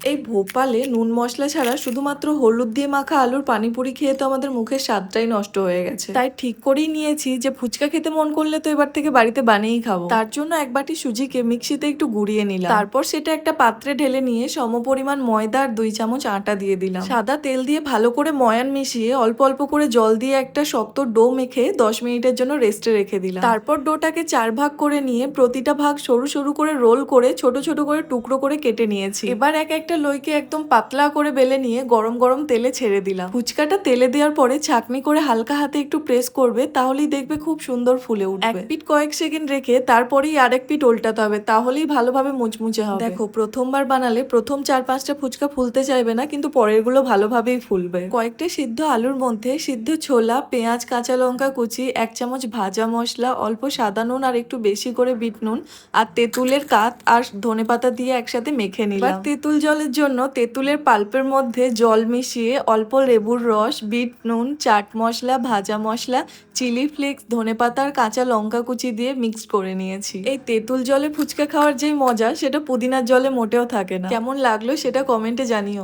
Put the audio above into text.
এই ভোপালে নুন মশলা ছাড়া শুধুমাত্র হলুদ দিয়ে মাখা আলুর পানিপুরি খেয়ে তো আমাদের মুখের স্বাদটাই নষ্ট হয়ে গেছে। তাই ঠিক করেই নিয়েছি যে ফুচকা খেতে মন করলে তো এবার থেকে বাড়িতে বানিয়েই খাবো। তার জন্য এক বাটি সুজিকে মিক্সিতে একটু গুঁড়িয়ে নিলাম। তারপর সেটা একটা পাত্রে ঢেলে নিয়ে সমপরিমাণ ময়দা আর 2 চামচ আটা দিয়ে দিলাম। সাদা তেল দিয়ে ভালো করে ময়ান মিশিয়ে অল্প অল্প করে জল দিয়ে একটা শক্ত ডো মেখে 10 মিনিটের জন্য রেস্টে রেখে দিলাম। তারপর ডোটাকে 4 ভাগ করে নিয়ে প্রতিটা ভাগ সরু সরু করে রোল করে ছোট ছোট করে টুকরো করে কেটে নিয়েছি। এবার এক একটা লইকে একদম পাতলা করে বেলে নিয়ে গরম গরম তেলে ছেড়ে দিলাম। ফুচকাটা তেলে দেওয়ার পরে ছাঁকনি করে হালকা হাতে একটু প্রেস করবে, তাহলেই দেখবে খুব সুন্দর ফুলে উঠবে। এক পিঠ কয়েক সেকেন্ড রেখে তারপরেই আরেক পিঠ উল্টাতে হবে, তাহলেই ভালোভাবে মুচমুচে হবে। দেখো, প্রথমবার বানালে প্রথম 4-5টা ফুচকা ফুলতে চাইবে না, কিন্তু পরের গুলো ভালোভাবেই ফুলবে। কয়েকটা সিদ্ধ আলুর মধ্যে সিদ্ধ ছোলা, পেঁয়াজ, কাঁচা লঙ্কা কুচি, 1 চামচ ভাজা মশলা, অল্প সাদা নুন আর একটু বেশি করে বিট নুন আর তেঁতুলের কাত আর ধনেপাতা দিয়ে একসাথে মেখে নিলাম। তেঁতুল জলের জন্য তেঁতুলের পাল্পের মধ্যে জল মিশিয়ে অল্প লেবুর রস, বিট নুন, চাট মশলা, ভাজা মশলা, চিলি ফ্লেক্স, ধনেপাতা আর কাঁচা লঙ্কা কুচি দিয়ে মিক্সড করে নিয়েছি। এই তেঁতুল জলে ফুচকা খাওয়ার যেই মজা, সেটা পুদিনার জলে মোটেও থাকে না। কেমন লাগলো সেটা কমেন্টে জানিও।